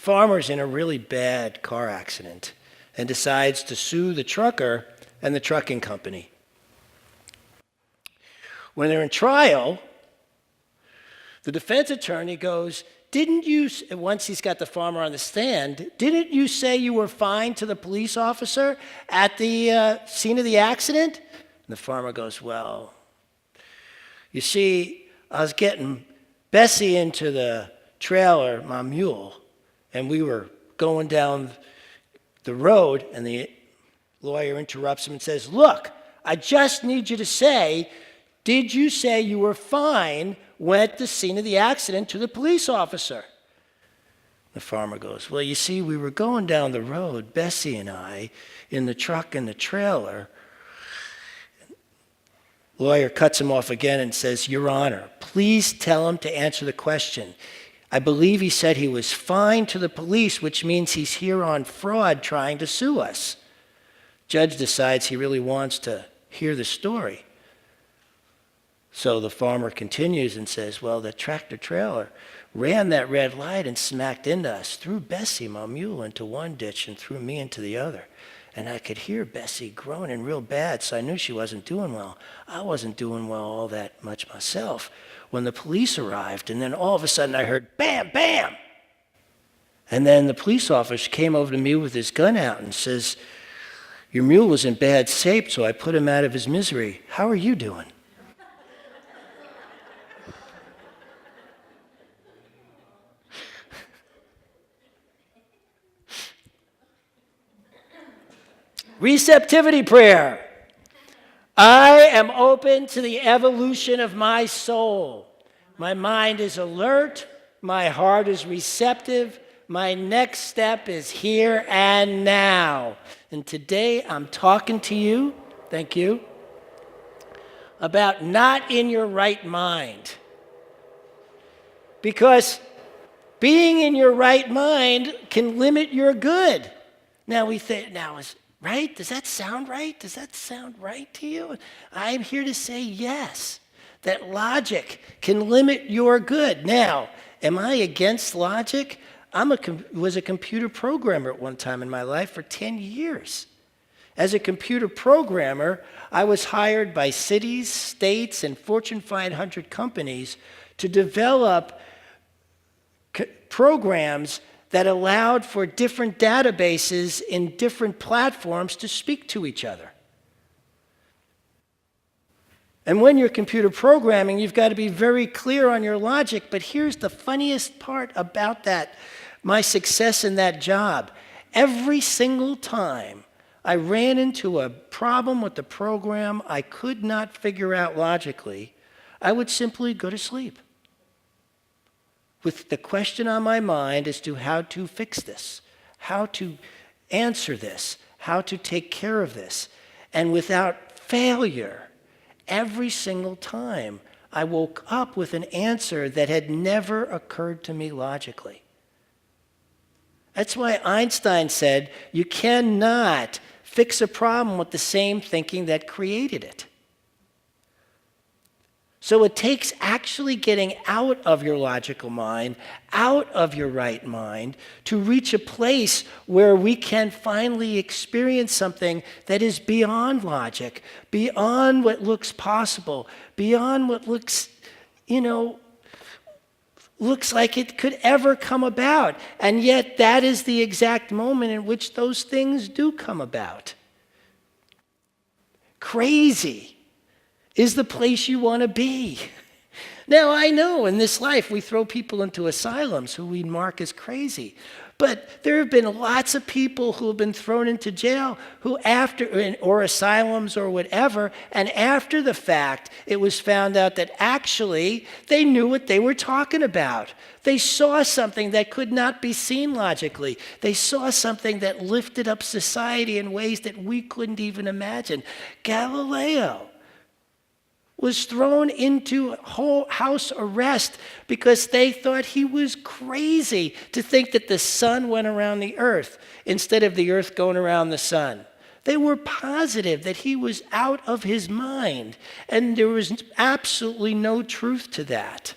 farmer's in a really bad car accident and decides to sue the trucker and the trucking company. When they're in trial, the defense attorney goes, once he's got the farmer on the stand, didn't you say you were fine to the police officer at the scene of the accident? And the farmer goes, well, you see, I was getting Bessie into the trailer, my mule, and we were going down the road, and the lawyer interrupts him and says, look, I just need you to say, did you say you were fine when at the scene of the accident to the police officer? The farmer goes, well, you see, we were going down the road, Bessie and I, in the truck and the trailer. Lawyer cuts him off again and says, Your Honor, please tell him to answer the question. I believe he said he was fine to the police, which means he's here on fraud trying to sue us. Judge decides he really wants to hear the story. So the farmer continues and says, well, the tractor trailer ran that red light and smacked into us, threw Bessie, my mule, into one ditch and threw me into the other. And I could hear Bessie groaning real bad, so I knew she wasn't doing well. I wasn't doing well all that much myself when the police arrived, and then all of a sudden I heard bam, bam. And then the police officer came over to me with his gun out and says, your mule was in bad shape, so I put him out of his misery. How are you doing? Receptivity prayer. I am open to the evolution of my soul. My mind is alert. My heart is receptive. My next step is here and now. And today I'm talking to you, thank you, about not in your right mind. Because being in your right mind can limit your good. Now we think, right? Does that sound right? Does that sound right to you? I'm here to say yes, that logic can limit your good. Now, am I against logic? Was a computer programmer at one time in my life for 10 years. As a computer programmer, I was hired by cities, states, and Fortune 500 companies to develop programs that allowed for different databases in different platforms to speak to each other. And when you're computer programming, you've got to be very clear on your logic, but here's the funniest part about that, my success in that job. Every single time I ran into a problem with the program I could not figure out logically, I would simply go to sleep with the question on my mind as to how to fix this, how to answer this, how to take care of this. And without failure, every single time, I woke up with an answer that had never occurred to me logically. That's why Einstein said, you cannot fix a problem with the same thinking that created it. So it takes actually getting out of your logical mind, out of your right mind, to reach a place where we can finally experience something that is beyond logic, beyond what looks possible, beyond what looks like it could ever come about. And yet that is the exact moment in which those things do come about. Crazy is the place you want to be. Now, I know in this life we throw people into asylums who we mark as crazy. But there have been lots of people who have been thrown into jail or asylums or whatever, and after the fact, it was found out that actually they knew what they were talking about. They saw something that could not be seen logically. They saw something that lifted up society in ways that we couldn't even imagine. Galileo was thrown into house arrest because they thought he was crazy to think that the sun went around the earth instead of the earth going around the sun. They were positive that he was out of his mind, and there was absolutely no truth to that.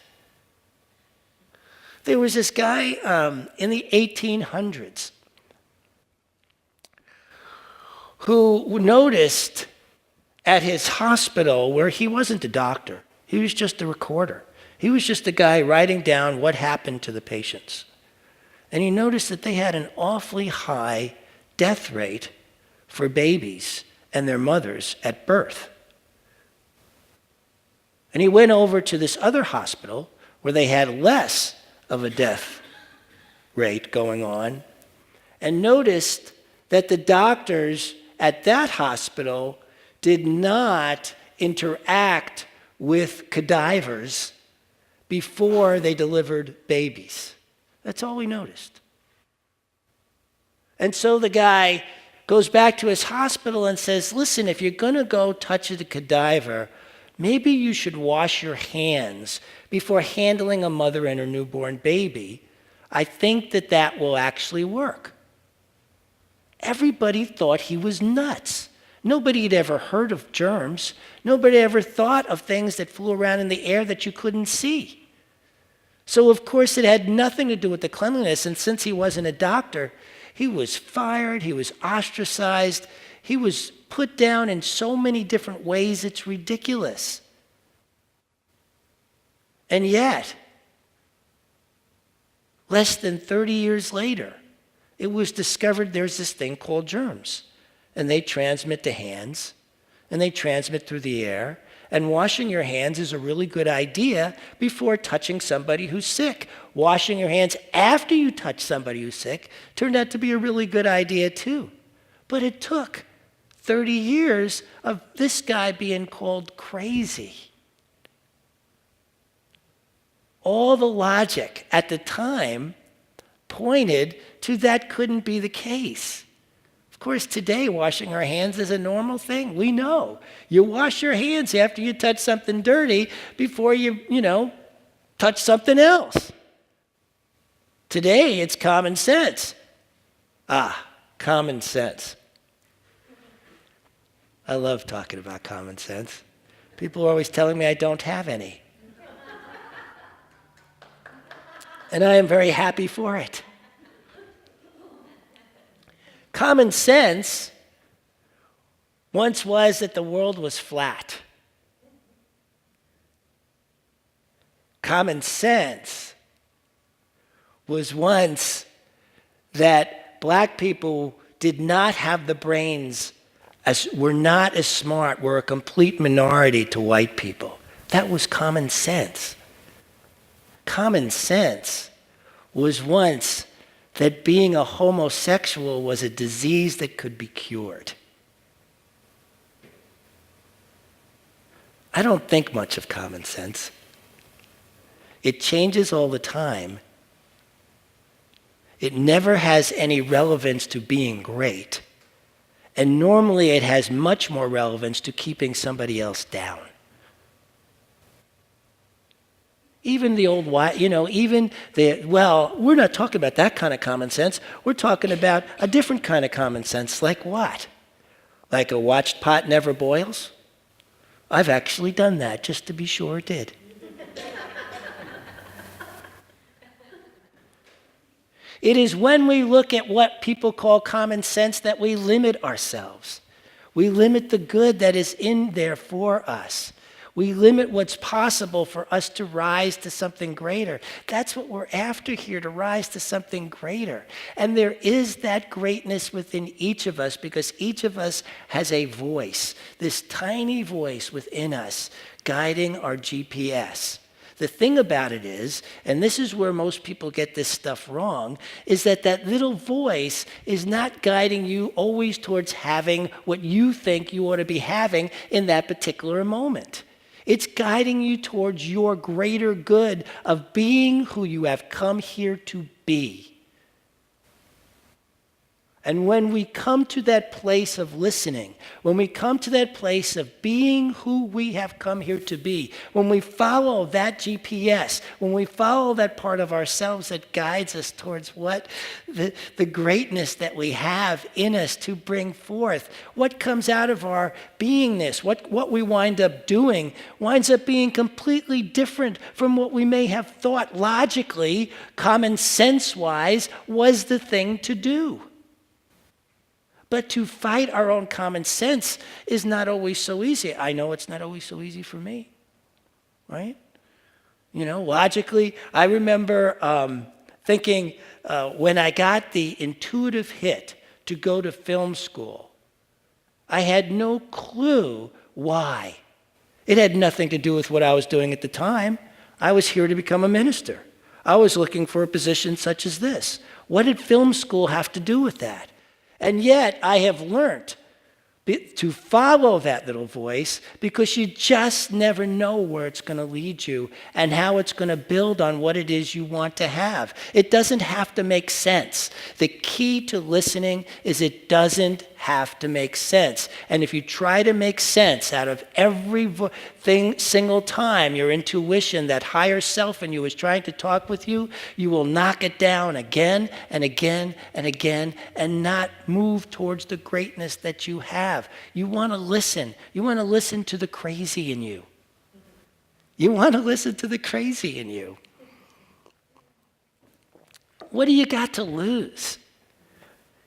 There was this guy in the 1800s who noticed at his hospital, where he wasn't a doctor, he was just a recorder. He was just a guy writing down what happened to the patients. And he noticed that they had an awfully high death rate for babies and their mothers at birth. And he went over to this other hospital where they had less of a death rate going on, and noticed that the doctors at that hospital did not interact with cadavers before they delivered babies. That's all we noticed. And so the guy goes back to his hospital and says, listen, if you're going to go touch a cadaver, maybe you should wash your hands before handling a mother and her newborn baby. I think that that will actually work. Everybody thought he was nuts. Nobody had ever heard of germs. Nobody ever thought of things that flew around in the air that you couldn't see. So, of course, it had nothing to do with the cleanliness. And since he wasn't a doctor, he was fired, he was ostracized, he was put down in so many different ways, it's ridiculous. And yet, less than 30 years later, it was discovered there's this thing called germs. And they transmit to hands, and they transmit through the air. And washing your hands is a really good idea before touching somebody who's sick. Washing your hands after you touch somebody who's sick turned out to be a really good idea too. But it took 30 years of this guy being called crazy. All the logic at the time pointed to that couldn't be the case. Of course, today, washing our hands is a normal thing. We know. You wash your hands after you touch something dirty before you touch something else. Today, it's common sense. Common sense. I love talking about common sense. People are always telling me I don't have any. And I am very happy for it. Common sense once was that the world was flat. Common sense was once that black people did not have the brains, were not as smart, were a complete minority to white people. That was common sense. Common sense was once that being a homosexual was a disease that could be cured. I don't think much of common sense. It changes all the time. It never has any relevance to being great. And normally it has much more relevance to keeping somebody else down. Even the old, we're not talking about that kind of common sense. We're talking about a different kind of common sense. Like what? Like a watched pot never boils? I've actually done that, just to be sure it did. It is when we look at what people call common sense that we limit ourselves. We limit the good that is in there for us. We limit what's possible for us to rise to something greater. That's what we're after here, to rise to something greater. And there is that greatness within each of us because each of us has a voice, this tiny voice within us guiding our GPS. The thing about it is, and this is where most people get this stuff wrong, is that that little voice is not guiding you always towards having what you think you ought to be having in that particular moment. It's guiding you towards your greater good of being who you have come here to be. And when we come to that place of listening, when we come to that place of being who we have come here to be, when we follow that GPS, when we follow that part of ourselves that guides us towards what the greatness that we have in us to bring forth, what comes out of our beingness, what we wind up doing winds up being completely different from what we may have thought logically, common sense-wise, was the thing to do. But to fight our own common sense is not always so easy. I know it's not always so easy for me, right? Logically, I remember thinking when I got the intuitive hit to go to film school, I had no clue why. It had nothing to do with what I was doing at the time. I was here to become a minister. I was looking for a position such as this. What did film school have to do with that? And yet, I have learned to follow that little voice because you just never know where it's going to lead you and how it's going to build on what it is you want to have. It doesn't have to make sense. The key to listening is it doesn't have to make sense. And if you try to make sense out of every single time your intuition, that higher self in you is trying to talk with you, you will knock it down again and again and again and not move towards the greatness that you have. You want to listen. You want to listen to the crazy in you. You want to listen to the crazy in you. What do you got to lose?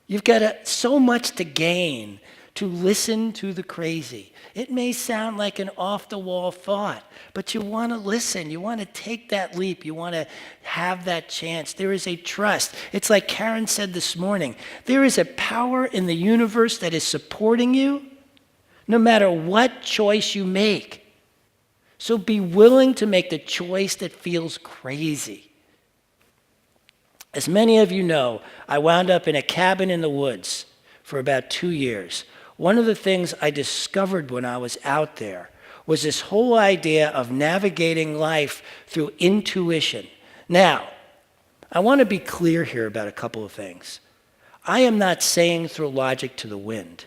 You've got so much to gain to listen to the crazy. It may sound like an off-the-wall thought, but you want to listen. You want to take that leap. You want to have that chance. There is a trust. It's like Karen said this morning. There is a power in the universe that is supporting you no matter what choice you make. So be willing to make the choice that feels crazy. As many of you know, I wound up in a cabin in the woods for about 2 years. One of the things I discovered when I was out there was this whole idea of navigating life through intuition. Now, I want to be clear here about a couple of things. I am not saying throw logic to the wind.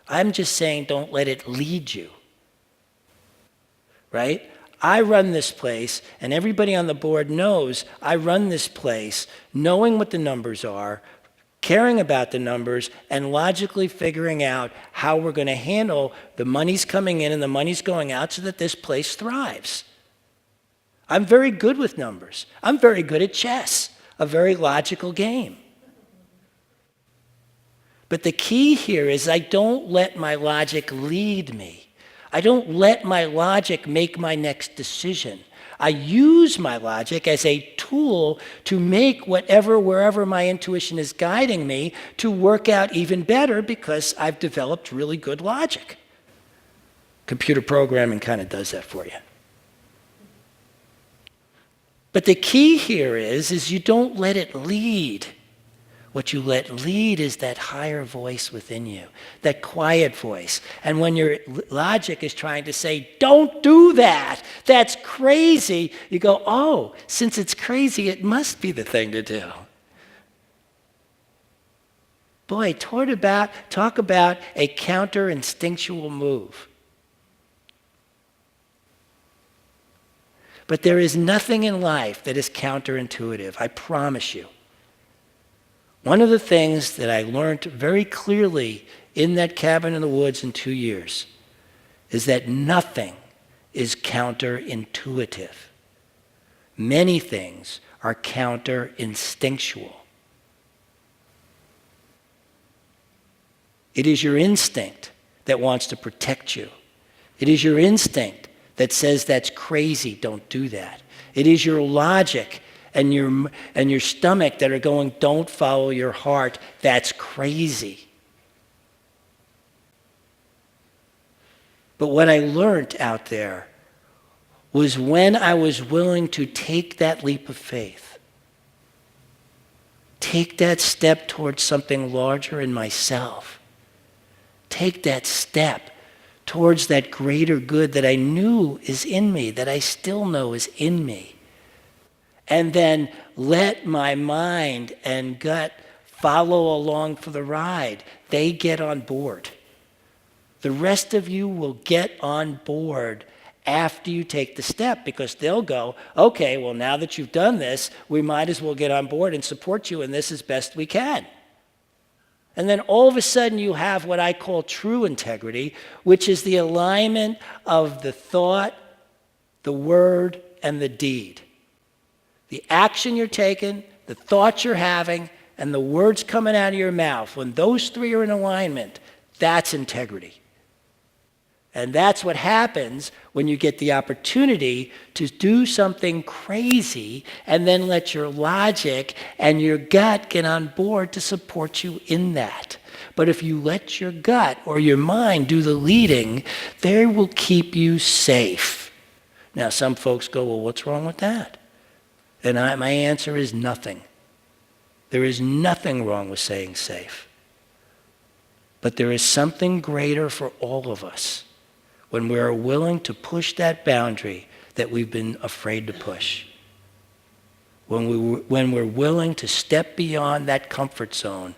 I'm just saying don't let it lead you. Right? I run this place, and everybody on the board knows I run this place knowing what the numbers are, caring about the numbers, and logically figuring out how we're going to handle the money's coming in and the money's going out so that this place thrives. I'm very good with numbers. I'm very good at chess, a very logical game. But the key here is I don't let my logic lead me. I don't let my logic make my next decision. I use my logic as a tool to make wherever my intuition is guiding me to work out even better because I've developed really good logic. Computer programming kind of does that for you. But the key here is you don't let it lead. What you let lead is that higher voice within you, that quiet voice. And when your logic is trying to say, don't do that, that's crazy, you go, oh, since it's crazy, it must be the thing to do. Boy, talk about a counter-instinctual move. But there is nothing in life that is counterintuitive, I promise you. One of the things that I learned very clearly in that cabin in the woods in 2 years is that nothing is counterintuitive. Many things are counter-instinctual. It is your instinct that wants to protect you. It is your instinct that says that's crazy, don't do that. It is your logic and your stomach that are going, don't follow your heart, that's crazy. But what I learned out there was when I was willing to take that leap of faith, take that step towards something larger in myself, take that step towards that greater good that I knew is in me, that I still know is in me. And then let my mind and gut follow along for the ride. They get on board. The rest of you will get on board after you take the step, because they'll go, okay, well, now that you've done this, we might as well get on board and support you in this as best we can. And then all of a sudden you have what I call true integrity, which is the alignment of the thought, the word, and the deed. The action you're taking, the thoughts you're having, and the words coming out of your mouth. When those three are in alignment, that's integrity. And that's what happens when you get the opportunity to do something crazy and then let your logic and your gut get on board to support you in that. But if you let your gut or your mind do the leading, they will keep you safe. Now, some folks go, well, what's wrong with that? And my answer is nothing. There is nothing wrong with saying safe. But there is something greater for all of us when we are willing to push that boundary that we've been afraid to push. When we're willing to step beyond that comfort zone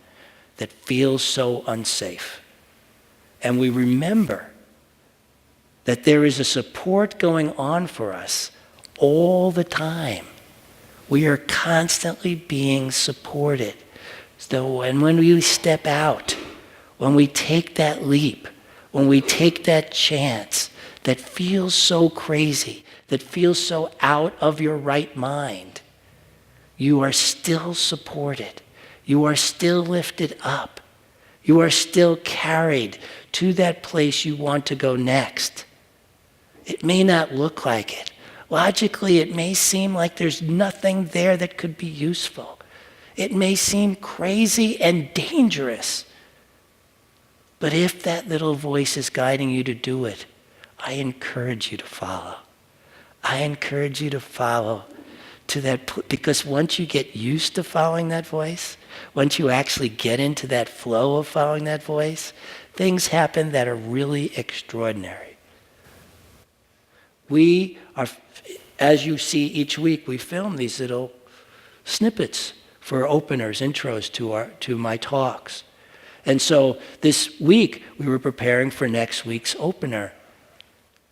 that feels so unsafe. And we remember that there is a support going on for us all the time. We are constantly being supported. So, and when we step out, when we take that leap, when we take that chance that feels so crazy, that feels so out of your right mind, you are still supported. You are still lifted up. You are still carried to that place you want to go next. It may not look like it. Logically, it may seem like there's nothing there that could be useful. It may seem crazy and dangerous. But if that little voice is guiding you to do it, I encourage you to follow. I encourage you to follow to that, because once you get used to following that voice, once you actually get into that flow of following that voice, things happen that are really extraordinary. We are, as you see each week, we film these little snippets for openers, intros to my talks. And so this week, we were preparing for next week's opener.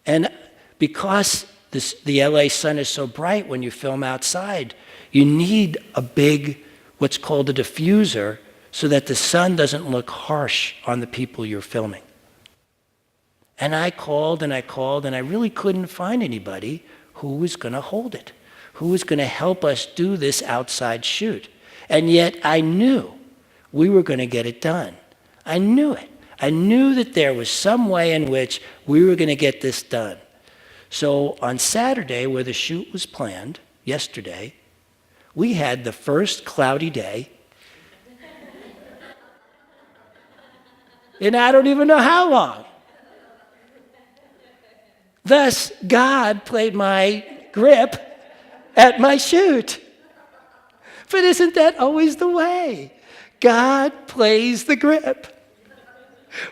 And because the LA sun is so bright when you film outside, you need a big, what's called a diffuser, so that the sun doesn't look harsh on the people you're filming. And I called, and I really couldn't find anybody who was going to hold it, who was going to help us do this outside shoot. And yet I knew we were going to get it done. I knew it. I knew that there was some way in which we were going to get this done. So on Saturday, where the shoot was planned, yesterday, we had the first cloudy day. And I don't even know how long. Thus, God played my grip at my shoot. But isn't that always the way? God plays the grip.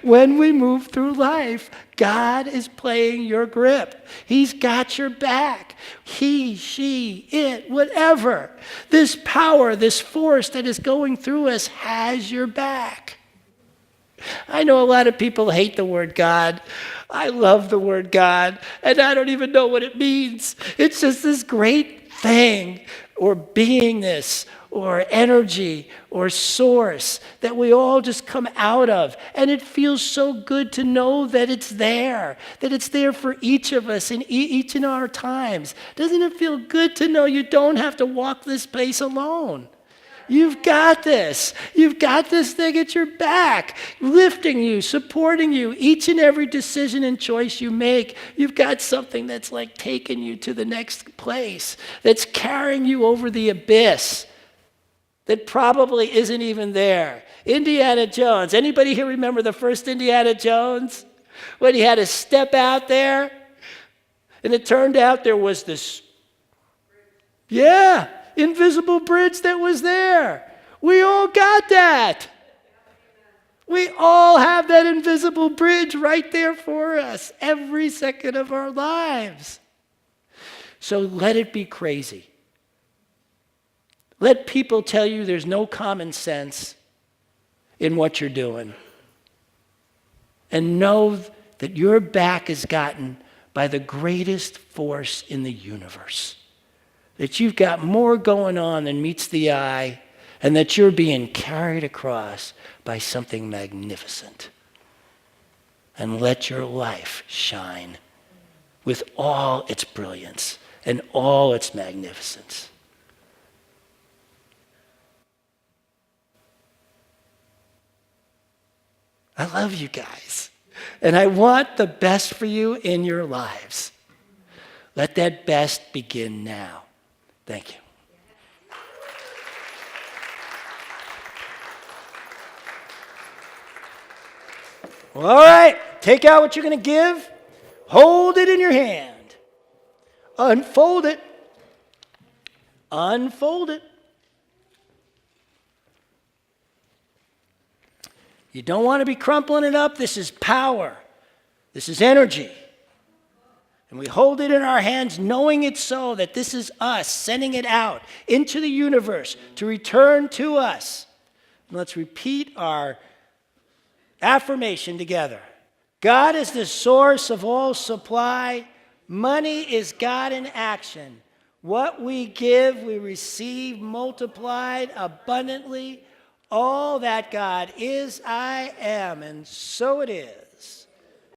When we move through life, God is playing your grip. He's got your back. He, she, it, whatever. This power, this force that is going through us has your back. I know a lot of people hate the word God. I love the word God, and I don't even know what it means. It's just this great thing, or beingness, or energy, or source that we all just come out of. And it feels so good to know that it's there for each of us in each in our times. Doesn't it feel good to know you don't have to walk this place alone? You've got this. You've got this thing at your back, lifting you, supporting you. Each and every decision and choice you make, you've got something that's like taking you to the next place, that's carrying you over the abyss that probably isn't even there. Indiana Jones. Anybody here remember the first Indiana Jones? When he had to step out there, and it turned out there was this, invisible bridge that was there. We all got that. We all have that invisible bridge right there for us every second of our lives. So let it be crazy. Let people tell you there's no common sense. in what you're doing. And know that your back is gotten by the greatest force in the universe. That you've got more going on than meets the eye, and that you're being carried across by something magnificent. And let your life shine with all its brilliance and all its magnificence. I love you guys, and I want the best for you in your lives. Let that best begin now. Thank you. Well, all right, take out what you're going to give. Hold it in your hand. Unfold it. Unfold it. You don't want to be crumpling it up. This is power. This is energy. And we hold it in our hands knowing it's so, that this is us sending it out into the universe to return to us. And let's repeat our affirmation together. God is the source of all supply. Money is God in action. What we give, we receive multiplied abundantly. All that God is, I am, and so it is.